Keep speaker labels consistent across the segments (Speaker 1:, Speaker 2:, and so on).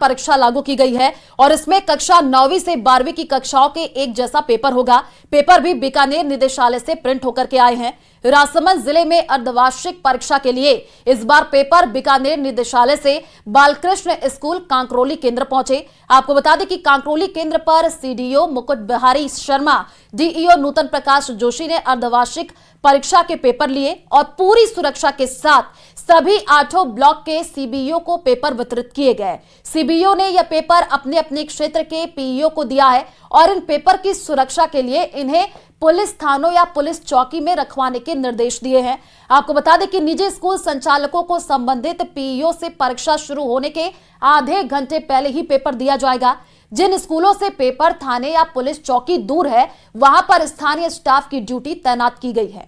Speaker 1: परीक्षा लागू की गई है और इसमें कक्षा 9वीं से 12वीं की कक्षाओं के एक जैसा पेपर होगा। पेपर भी बीकानेर निदेशालय से प्रिंट होकर के आए हैं। राजसमंद जिले में अर्धवार्षिक परीक्षा के लिए इस बार पेपर बीकानेर निदेशालय से बालकृष्ण स्कूल कांकरोली केंद्र पहुंचे। आपको बता दें कि कांकरोली केंद्र पर सीडीओ मुकुट बिहारी शर्मा, डीईओ नूतन प्रकाश जोशी ने अर्धवार्षिक परीक्षा के पेपर लिए और पूरी सुरक्षा के साथ सभी 8 ब्लॉक के सीबीओ को पेपर वितरित किए गए। सीबीओ ने यह पेपर अपने अपने क्षेत्र के पीईओ को दिया है और इन पेपर की सुरक्षा के लिए इन्हें पुलिस थानों या पुलिस चौकी में रखवाने के निर्देश दिए हैं। आपको बता दें कि निजी स्कूल संचालकों को संबंधित पीईओ से परीक्षा शुरू होने के आधे घंटे पहले ही पेपर दिया जाएगा। जिन स्कूलों से पेपर थाने या पुलिस चौकी दूर है, वहां पर स्थानीय स्टाफ की ड्यूटी तैनात की गई है।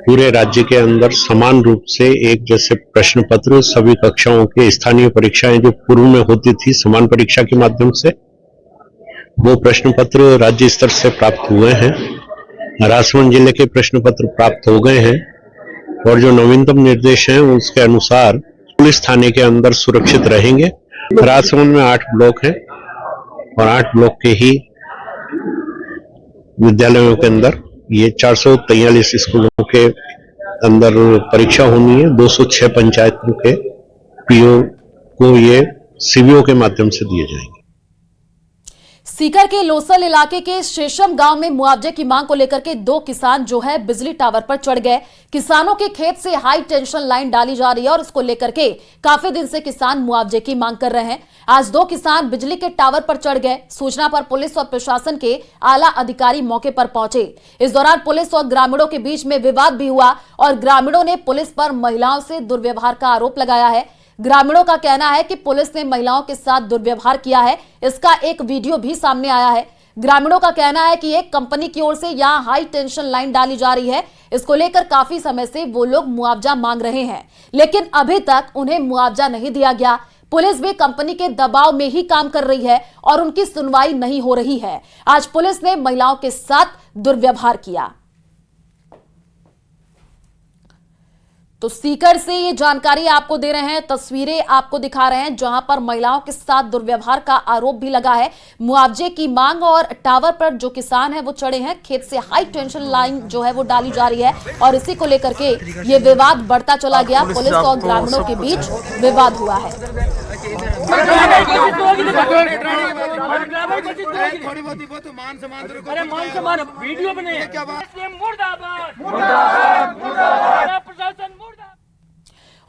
Speaker 2: पूरे राज्य के अंदर समान रूप से एक जैसे प्रश्न पत्र सभी कक्षाओं के स्थानीय परीक्षाएं जो पूर्व में होती थी समान परीक्षा के माध्यम से, वो प्रश्न पत्र राज्य स्तर से प्राप्त हुए हैं। राजसमंद जिले के प्रश्न पत्र प्राप्त हो गए हैं और जो नवीनतम निर्देश हैं उसके अनुसार पुलिस थाने के अंदर सुरक्षित रहेंगे। राजसमंद में 8 ब्लॉक हैं और 8 ब्लॉक के ही विद्यालयों के अंदर ये 443 स्कूलों के अंदर परीक्षा होनी है। 206 पंचायतों के पीओ को ये सीबीओ के माध्यम से दिए जाएंगे।
Speaker 1: सीकर के लोसल इलाके के शेषम गांव में मुआवजे की मांग को लेकर के 2 किसान जो है बिजली टावर पर चढ़ गए। किसानों के खेत से हाई टेंशन लाइन डाली जा रही है और इसको लेकर के काफी दिन से किसान मुआवजे की मांग कर रहे हैं। आज 2 किसान बिजली के टावर पर चढ़ गए। सूचना पर पुलिस और प्रशासन के आला अधिकारी मौके पर पहुंचे। इस दौरान पुलिस और ग्रामीणों के बीच में विवाद भी हुआ और ग्रामीणों ने पुलिस पर महिलाओं से दुर्व्यवहार का आरोप लगाया है। ग्रामीणों का कहना है कि पुलिस ने महिलाओं के साथ दुर्व्यवहार किया है। इसका एक वीडियो भी सामने आया है। ग्रामीणों का कहना है कि एक कंपनी की ओर से यहां हाई टेंशन लाइन डाली जा रही है। इसको लेकर काफी समय से वो लोग मुआवजा मांग रहे हैं, लेकिन अभी तक उन्हें मुआवजा नहीं दिया गया। पुलिस भी कंपनी के दबाव में ही काम कर रही है और उनकी सुनवाई नहीं हो रही है। आज पुलिस ने महिलाओं के साथ दुर्व्यवहार किया। तो सीकर से ये जानकारी आपको दे रहे हैं, तस्वीरें आपको दिखा रहे हैं जहां पर महिलाओं के साथ दुर्व्यवहार का आरोप भी लगा है। मुआवजे की मांग और टावर पर जो किसान है वो चढ़े हैं। खेत से हाई टेंशन लाइन जो है वो डाली जा रही है और इसी को लेकर के ये विवाद बढ़ता चला गया। पुलिस और ग्रामीणों के बीच विवाद हुआ है।
Speaker 3: वीडियो बने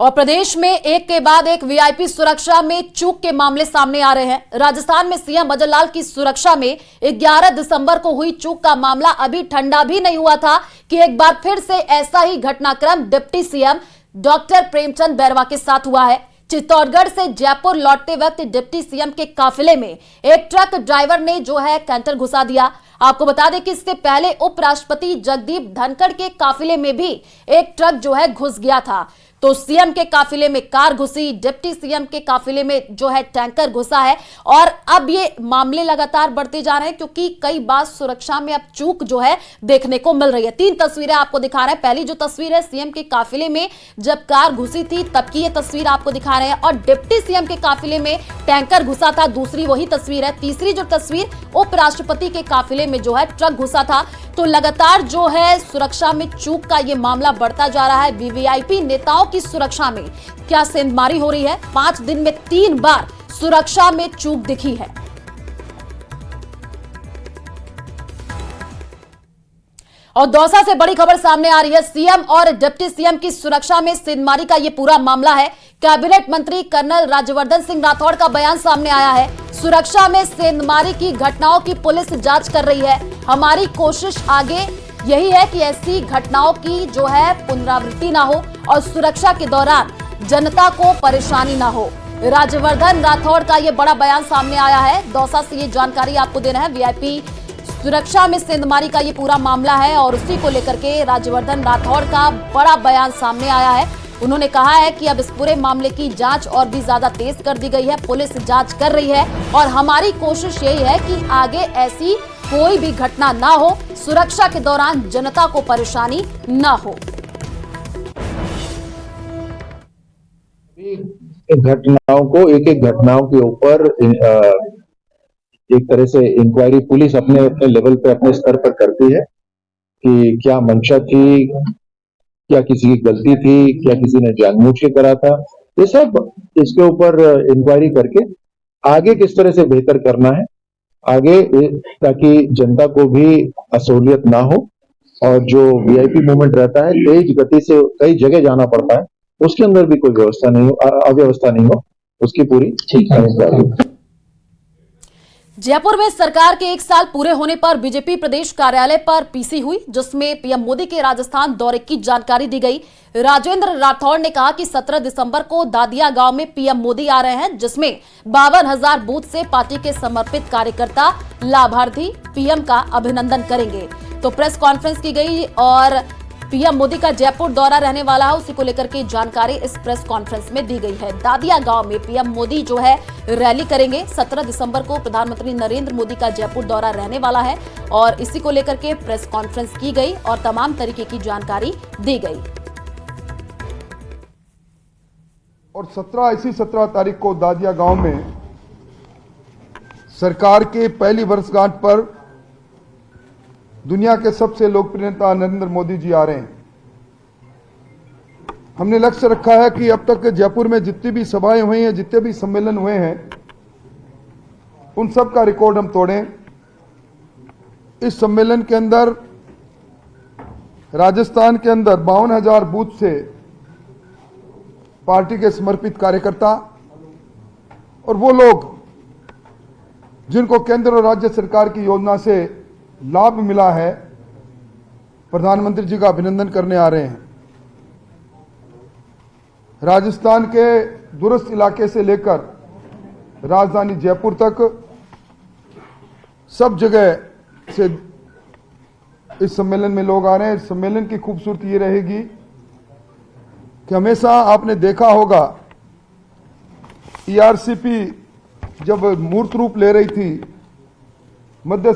Speaker 1: और प्रदेश में एक के बाद एक वीआईपी सुरक्षा में चूक के मामले सामने आ रहे हैं। राजस्थान में सीएम भजनलाल की सुरक्षा में 11 दिसंबर को हुई चूक का मामला अभी ठंडा भी नहीं हुआ था कि एक बार फिर से ऐसा ही घटनाक्रम deputy CM doctor Premchand Bairwa के साथ हुआ है। चित्तौड़गढ़ से जयपुर लौटते वक्त डिप्टी सीएम के काफिले में एक ट्रक ड्राइवर ने जो है कैंटर घुसा दिया। आपको बता दें कि इससे पहले उपराष्ट्रपति जगदीप धनखड़ के काफिले में भी एक ट्रक जो है घुस गया था। तो सीएम के काफिले में कार घुसी, डिप्टी सीएम के काफिले में जो है टैंकर घुसा है और अब ये मामले लगातार बढ़ते जा रहे हैं क्योंकि कई बार सुरक्षा में अब चूक जो है देखने को मिल रही है। 3 तस्वीरें आपको दिखा रहे हैं। पहली जो तस्वीर है सीएम के काफिले में जब कार घुसी थी तब की ये तस्वीर आपको दिखा रहे हैं और डिप्टी सीएम के काफिले में टैंकर घुसा था, दूसरी वही तस्वीर है। तीसरी जो तस्वीर उपराष्ट्रपति के काफिले में जो है ट्रक घुसा था। तो लगातार जो है सुरक्षा में चूक का ये मामला बढ़ता जा रहा है। वीवीआईपी नेताओं की सुरक्षा में क्या सेंधमारी हो रही है। 5 दिन में 3 बार सुरक्षा में चूक दिखी है। और दौसा से बड़ी खबर सामने आ रही है। सीएम और डिप्टी सीएम की सुरक्षा में सेंधमारी का यह पूरा मामला है। कैबिनेट मंत्री कर्नल राज्यवर्धन सिंह राठौड़ का बयान सामने आया है। सुरक्षा में सेंधमारी की घटनाओं की पुलिस जांच कर रही है। हमारी कोशिश आगे यही है कि ऐसी घटनाओं की जो है पुनरावृत्ति ना हो और सुरक्षा के दौरान जनता को परेशानी ना हो। राज्यवर्धन राठौड़ का यह बड़ा बयान सामने आया है। दौसा से ये जानकारी आपको देना है। वीआईपी सुरक्षा में सेंधमारी का ये पूरा मामला है और उसी को लेकर के राज्यवर्धन राठौड़ का बड़ा बयान सामने आया है। उन्होंने कहा है कि अब इस पूरे मामले की जांच और भी ज्यादा तेज कर दी गई है। पुलिस जांच कर रही है और हमारी कोशिश यही है कि आगे ऐसी कोई भी घटना ना हो, सुरक्षा के दौरान जनता को परेशानी ना हो।
Speaker 4: घटनाओं को एक एक घटनाओं के ऊपर एक तरह से इंक्वायरी पुलिस अपने अपने लेवल पे अपने स्तर पर करती है कि क्या मंशा थी, क्या किसी की गलती थी, क्या किसी ने जानबूझ के करा था। ये सब इसके ऊपर इंक्वायरी करके आगे किस तरह से बेहतर करना है आगे, ताकि जनता को भी असहूलियत ना हो और जो वीआईपी मूवमेंट रहता है तेज गति से कई जगह जाना पड़ता है, उसके अंदर भी कोई व्यवस्था नहीं हो, अव्यवस्था नहीं हो, उसकी पूरी ठीक।
Speaker 1: जयपुर में सरकार के 1 साल पूरे होने पर बीजेपी प्रदेश कार्यालय पर पीसी हुई, जिसमें पीएम मोदी के राजस्थान दौरे की जानकारी दी गई। राजेंद्र राठौड़ ने कहा कि 17 दिसंबर को दादिया गांव में पीएम मोदी आ रहे हैं, जिसमें 52,000 बूथ से पार्टी के समर्पित कार्यकर्ता लाभार्थी पीएम का अभिनंदन करेंगे। तो प्रेस कॉन्फ्रेंस की गई और पीएम मोदी का जयपुर दौरा रहने वाला है, उसी को लेकर के जानकारी इस प्रेस कॉन्फ्रेंस में दी गई है। दादिया गांव में पीएम मोदी जो है रैली करेंगे। 17 दिसंबर को प्रधानमंत्री नरेंद्र मोदी का जयपुर दौरा रहने वाला है और इसी को लेकर के प्रेस कॉन्फ्रेंस की गई और तमाम तरीके की जानकारी दी गई।
Speaker 5: और 17 तारीख को दादिया गांव में सरकार के पहली वर्षगांठ पर दुनिया के सबसे लोकप्रिय नेता नरेंद्र मोदी जी आ रहे हैं। हमने लक्ष्य रखा है कि अब तक जयपुर में जितनी भी सभाएं हुई हैं, जितने भी सम्मेलन हुए हैं, उन सब का रिकॉर्ड हम तोड़ें। इस सम्मेलन के अंदर राजस्थान के अंदर 52,000 बूथ से पार्टी के समर्पित कार्यकर्ता और वो लोग जिनको केंद्र और राज्य सरकार की योजना से लाभ मिला है, प्रधानमंत्री जी का अभिनंदन करने आ रहे हैं। राजस्थान के दूरस्थ इलाके से लेकर राजधानी जयपुर तक सब जगह से इस सम्मेलन में लोग आ रहे हैं। इस सम्मेलन की खूबसूरती ये रहेगी कि हमेशा आपने देखा होगा ईआरसीपी जब मूर्त रूप ले रही थी मध्य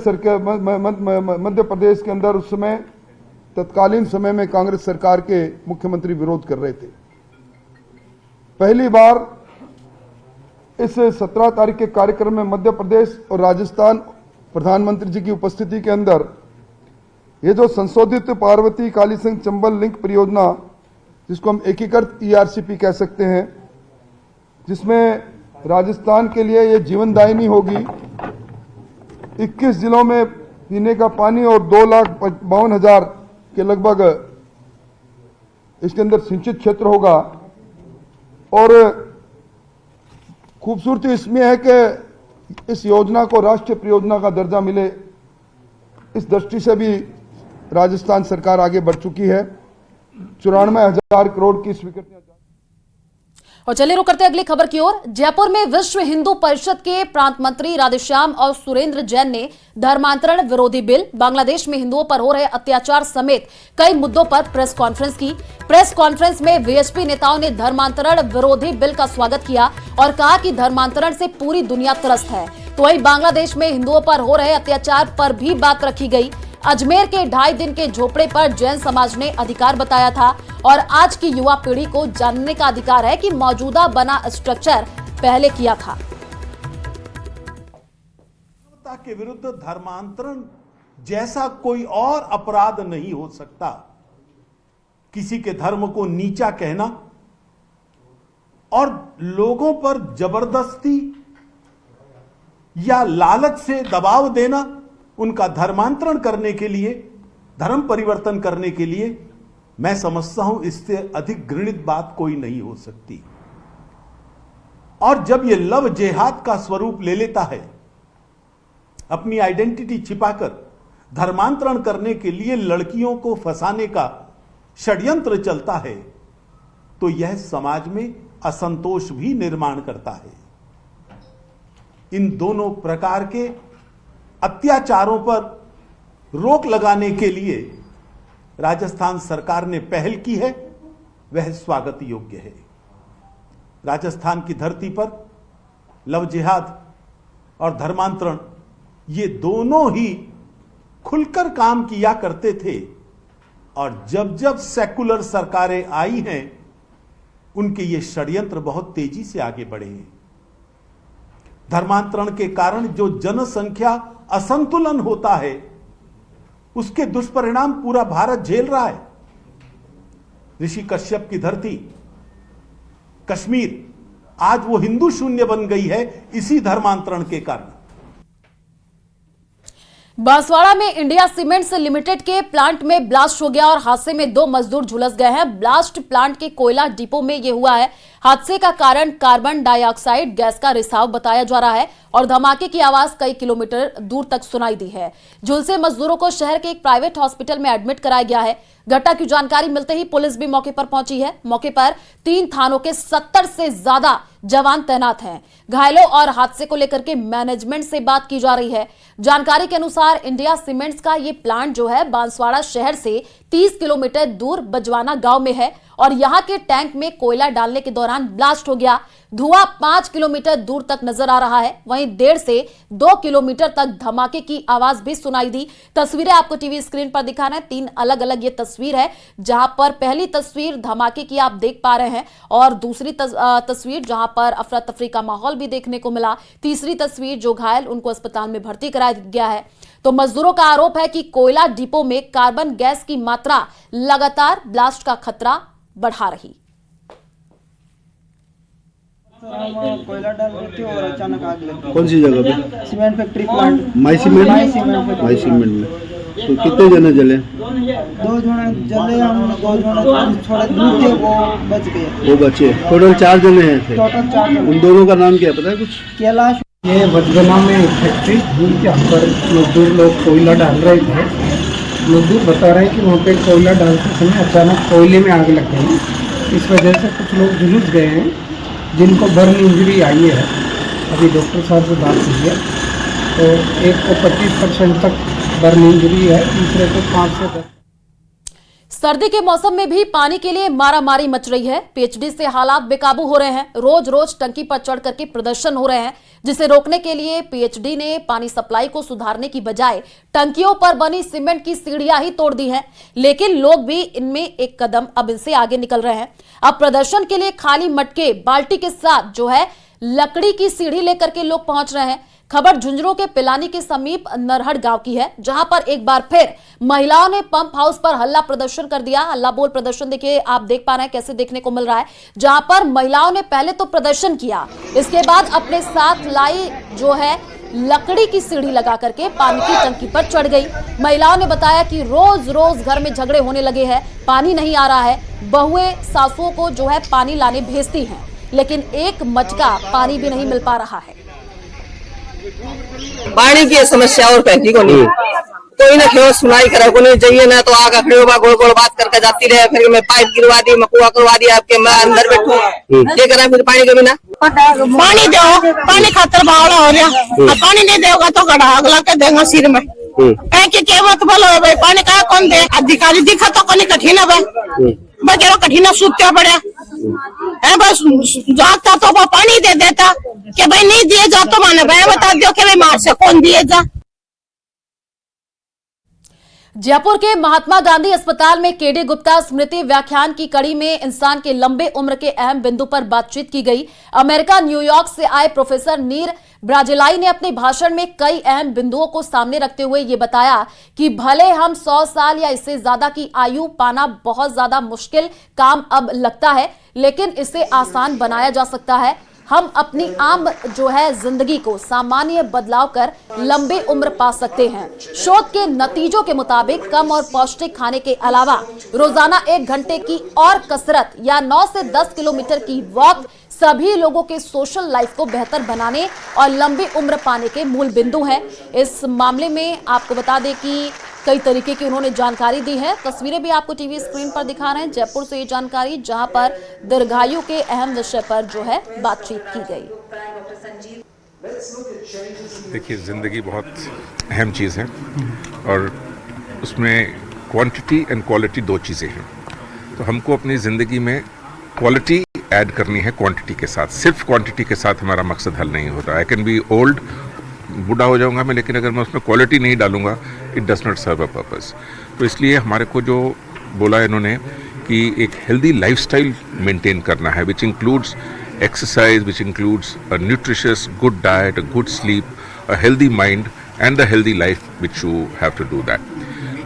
Speaker 5: प्रदेश के अंदर, उस समय तत्कालीन समय में कांग्रेस सरकार के मुख्यमंत्री विरोध कर रहे थे। पहली बार इस 17 तारीख के कार्यक्रम में मध्य प्रदेश और राजस्थान प्रधानमंत्री जी की उपस्थिति के अंदर ये जो संशोधित पार्वती कालीसिंह चंबल लिंक परियोजना, जिसको हम एकीकृत ईआरसीपी कह सकते हैं, जिसमें राजस्थान के लिए ये जीवनदायिनी होगी। 21 जिलों में पीने का पानी और 2,52,000 के लगभग इसके अंदर सिंचित क्षेत्र होगा। और खूबसूरती इसमें है कि इस योजना को राष्ट्रीय परियोजना का दर्जा मिले, इस दृष्टि से भी राजस्थान सरकार आगे बढ़ चुकी है। 94,000 करोड़ की स्वीकृति।
Speaker 1: और चलिए रुक करते हैं अगली खबर की ओर। जयपुर में विश्व हिंदू परिषद के प्रांत मंत्री राधेश्याम और सुरेंद्र जैन ने धर्मांतरण विरोधी बिल, बांग्लादेश में हिंदुओं पर हो रहे अत्याचार समेत कई मुद्दों पर प्रेस कॉन्फ्रेंस की। प्रेस कॉन्फ्रेंस में वीएचपी नेताओं ने धर्मांतरण विरोधी बिल का स्वागत किया और कहा कि धर्मांतरण से पूरी दुनिया त्रस्त है। तो वहीं बांग्लादेश में हिंदुओं पर हो रहे अत्याचार पर भी बात रखी गई। अजमेर के 2.5 दिन के झोपड़े पर जैन समाज ने अधिकार बताया था और आज की युवा पीढ़ी को जानने का अधिकार है कि मौजूदा बना स्ट्रक्चर पहले किया था।
Speaker 6: के विरुद्ध धर्मांतरण जैसा कोई और अपराध नहीं हो सकता। किसी के धर्म को नीचा कहना और लोगों पर जबरदस्ती या लालच से दबाव देना, उनका धर्मांतरण करने के लिए, धर्म परिवर्तन करने के लिए, मैं समझता हूं इससे अधिक घृणित बात कोई नहीं हो सकती। और जब यह लव जेहाद का स्वरूप ले लेता है, अपनी आइडेंटिटी छिपाकर धर्मांतरण करने के लिए लड़कियों को फंसाने का षड्यंत्र चलता है, तो यह समाज में असंतोष भी निर्माण करता है। इन दोनों प्रकार के अत्याचारों पर रोक लगाने के लिए राजस्थान सरकार ने पहल की है, वह स्वागत योग्य है। राजस्थान की धरती पर लव जिहाद और धर्मांतरण ये दोनों ही खुलकर काम किया करते थे और जब जब सेकुलर सरकारें आई हैं उनके ये षड्यंत्र बहुत तेजी से आगे बढ़े हैं। धर्मांतरण के कारण जो जनसंख्या असंतुलन होता है, उसके दुष्परिणाम पूरा भारत झेल रहा है। ऋषि कश्यप की धरती कश्मीर आज वो हिंदू शून्य बन गई है इसी धर्मांतरण के कारण।
Speaker 1: बांसवाड़ा में इंडिया सीमेंट्स लिमिटेड के प्लांट में ब्लास्ट हो गया और हादसे में 2 मजदूर झुलस गए हैं। ब्लास्ट प्लांट के कोयला डिपो में यह हुआ है। हादसे का कारण कार्बन डाइऑक्साइड गैस का रिसाव बताया जा रहा है और धमाके की आवाज कई किलोमीटर दूर तक सुनाई दी है। झुलसे मजदूरों को शहर के एक प्राइवेट हॉस्पिटल में एडमिट कराया गया है। घटना की जानकारी मिलते ही पुलिस भी मौके पर पहुंची है। मौके पर 3 थानों के 70 से ज्यादा जवान तैनात हैं। घायलों और हादसे को लेकर के मैनेजमेंट से बात की जा रही है। जानकारी के अनुसार इंडिया सीमेंट्स का ये प्लांट जो है बांसवाड़ा शहर से 30 किलोमीटर दूर बजवाना गांव में है और यहां के टैंक में कोयला डालने के दौरान ब्लास्ट हो गया। धुआं 5 किलोमीटर दूर तक नजर आ रहा है। वहीं 1.5 से 2 किलोमीटर तक धमाके की आवाज भी सुनाई दी। तस्वीरें आपको टीवी स्क्रीन पर दिखा रहे हैं। 3 अलग अलग ये तस्वीर है, जहां पर पहली तस्वीर धमाके की आप देख पा रहे हैं और दूसरी तस्वीर जहां पर अफरा तफरी का माहौल भी देखने को मिला। तीसरी तस्वीर जो घायल उनको अस्पताल में भर्ती कराया गया है। तो मजदूरों का आरोप है कि कोयला डिपो में कार्बन गैस की मात्रा लगातार ब्लास्ट का खतरा बढ़ा रही।
Speaker 7: हम कोयला डाल रहे थे और अचानक आग लगी।
Speaker 8: कौन सी जगह पे?
Speaker 7: Cement factory plant.
Speaker 8: My cement में। तो कितने जने जले?
Speaker 7: 2 जने जले। हम 2 जने थोड़ा दूर थे, वो बच गए।
Speaker 8: वो बचे। टोटल 4 जने हैं थे।
Speaker 7: टोटल 4 जने।
Speaker 8: उन दोनों का नाम क्या पता है कुछ?
Speaker 7: कैलाश।
Speaker 9: ये बजगना में फैक्ट्री जहाँ पर मजदूर लोग कोयला डाल रहे थे। मजदूर बता रहे हैं कि वहाँ पे कोयला डालते समय अचानक कोयले में आग लग गई। इस वजह से कुछ लोग झुलस गए हैं, जिनको बर्न इंजरी आई है। अभी डॉक्टर साहब से बात हुई है, तो एक को 25% तक बर्न इंजरी है, दूसरे को 5 से 10।
Speaker 1: सर्दी के मौसम में भी पानी के लिए मारामारी मच रही है। पीएचडी से हालात बेकाबू हो रहे हैं। रोज रोज टंकी पर चढ़ करके प्रदर्शन हो रहे हैं, जिसे रोकने के लिए पीएचडी ने पानी सप्लाई को सुधारने की बजाय टंकियों पर बनी सीमेंट की सीढ़ियां ही तोड़ दी हैं। लेकिन लोग भी इनमें एक कदम अब इनसे आगे निकल रहे हैं। अब प्रदर्शन के लिए खाली मटके बाल्टी के साथ जो है लकड़ी की सीढ़ी लेकर के लोग पहुंच रहे हैं। खबर झुंझुनू के पिलानी के समीप नरहड़ गांव की है, जहां पर एक बार फिर महिलाओं ने पंप हाउस पर हल्ला प्रदर्शन कर दिया। हल्ला बोल प्रदर्शन देखिए, आप देख पा रहे हैं कैसे देखने को मिल रहा है, जहां पर महिलाओं ने पहले तो प्रदर्शन किया, इसके बाद अपने साथ लाई जो है लकड़ी की सीढ़ी लगा करके पानी की टंकी पर चढ़ गई। महिलाओं ने बताया कि रोज रोज घर में झगड़े होने लगे हैं, पानी नहीं आ रहा है। बहुएं सासुओं को जो है पानी लाने भेजती हैं, लेकिन एक मटका पानी भी नहीं मिल पा रहा है।
Speaker 10: पानी की समस्या और पैंती को नहीं, कोई ना क्यों सुनाई करे को नहीं चाहिए ना, तो आगे खड़े होगा गोल गोल बात करके जाती रहे। फिर मैं पाइप गिरवा दी, मैं कुआ करवा दिया, आपके मैं अंदर बैठू ये करा, फिर पानी कभी ना
Speaker 11: पानी दो, पानी खातर बावड़ा हो रहा। पानी नहीं देगा तो गड़ा अगला के देगा सिर में। की कीमत बोलो भाई, पानी का कौन दे? अधिकारी दिखा तो कौन कठिन है भाई, बच्चे कठिन सूखते पड़े है। बस जाता तो वो पानी दे देता कि भाई नहीं दिए जा तो माने भाई बता दो कि भाई मार से कौन दिए जा।
Speaker 1: जयपुर के महात्मा गांधी अस्पताल में केडी गुप्ता स्मृति व्याख्यान की कड़ी में इंसान के लंबे उम्र के अहम बिंदु पर बातचीत की गई। अमेरिका न्यूयॉर्क से आए प्रोफेसर नीर ब्राजिलाई ने अपने भाषण में कई अहम बिंदुओं को सामने रखते हुए ये बताया कि भले हम 100 साल या इससे ज्यादा की आयु पाना बहुत ज्यादा मुश्किल काम अब लगता है, लेकिन इसे आसान बनाया जा सकता है। हम अपनी आम जो है जिंदगी को सामान्य बदलाव कर लंबी उम्र पा सकते हैं। शोध के नतीजों के मुताबिक कम और पौष्टिक खाने के अलावा रोजाना 1 घंटे की और कसरत या 9 से 10 किलोमीटर की वॉक सभी लोगों के सोशल लाइफ को बेहतर बनाने और लंबी उम्र पाने के मूल बिंदु हैं। इस मामले में आपको बता दें कि कई तरीके की उन्होंने जानकारी दी है। तस्वीरें भी आपको टीवी स्क्रीन पर दिखा रहे हैं। जयपुर से ये जानकारी, जहां पर दीर्घायु के अहम विषय पर जो है बातचीत की गई।
Speaker 12: देखिए, जिंदगी बहुत अहम चीज़ है और उसमें क्वांटिटी एंड क्वालिटी 2 चीज़ें हैं। तो हमको अपनी ज़िंदगी में क्वालिटी ऐड करनी है क्वांटिटी के साथ। सिर्फ क्वांटिटी के साथ हमारा मकसद हल नहीं होता। आई कैन बी ओल्ड, बूढ़ा हो जाऊंगा मैं, लेकिन अगर मैं उसमें क्वालिटी नहीं डालूंगा, it does not serve a purpose. तो इसलिए हमारे को जो बोला इन्होंने कि एक हेल्दी लाइफस्टाइल मेंटेन करना है, which includes exercise, which includes a nutritious good diet, a good sleep, a healthy mind and the healthy life which you have to do that.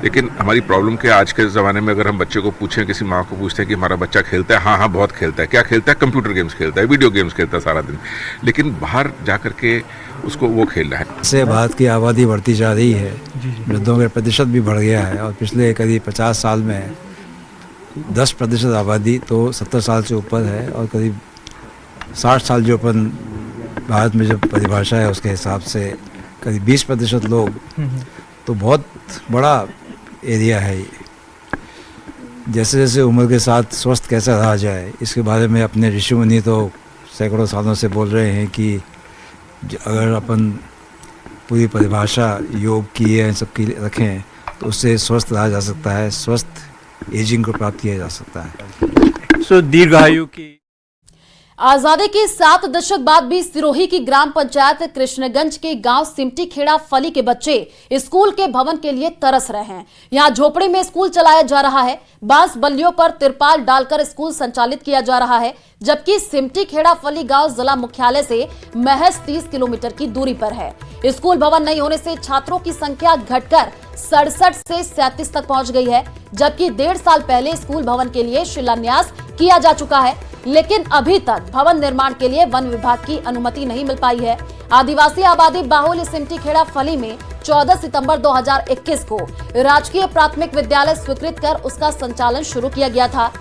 Speaker 12: लेकिन हमारी प्रॉब्लम क्या, आज के ज़माने में अगर हम बच्चे को पूछें, किसी माँ को पूछते हैं कि हमारा बच्चा खेलता है, हाँ हाँ बहुत खेलता है। क्या खेलता है? कंप्यूटर गेम्स खेलता है, वीडियो गेम्स खेलता है सारा दिन, लेकिन बाहर जा कर के उसको वो खेल रहा है।
Speaker 13: इससे भारत की आबादी बढ़ती जा रही है, वृद्धों का प्रतिशत भी बढ़ गया है और पिछले करीब 50 साल में 10% आबादी तो 70 साल से ऊपर है और करीब 60 साल जो अपन भारत में जो परिभाषा है उसके हिसाब से करीब 20% लोग, तो बहुत बड़ा एरिया है ये। जैसे जैसे उम्र के साथ स्वस्थ कैसे रहा जाए इसके बारे में अपने ऋषि मुनि तो सैकड़ों सालों से बोल रहे हैं कि अगर अपन पूरी परिभाषा योग की है, सब की रखें तो उससे स्वस्थ रहा जा सकता है, स्वस्थ एजिंग को प्राप्त किया जा सकता है।
Speaker 3: सो दीर्घायु की
Speaker 1: आजादी के 7 दशक बाद भी सिरोही की ग्राम पंचायत कृष्णगंज के गांव सिमटी खेड़ा फली के बच्चे स्कूल के भवन के लिए तरस रहे हैं। यहां झोपड़ी में स्कूल चलाया जा रहा है, बांस बल्लियों पर तिरपाल डालकर स्कूल संचालित किया जा रहा है, जबकि सिमटी खेड़ा फली गांव जिला मुख्यालय से महज 30 किलोमीटर की दूरी पर है। स्कूल भवन नहीं होने से छात्रों की संख्या घटकर 67 से 37 तक पहुंच गई है, जबकि 1.5 साल पहले स्कूल भवन के लिए शिलान्यास किया जा चुका है, लेकिन अभी तक भवन निर्माण के लिए वन विभाग की अनुमति नहीं मिल पाई है। आदिवासी आबादी बाहुल्य सिमटी खेड़ा फली में 14 सितंबर 2021 को राजकीय प्राथमिक विद्यालय स्वीकृत कर उसका संचालन शुरू किया गया था।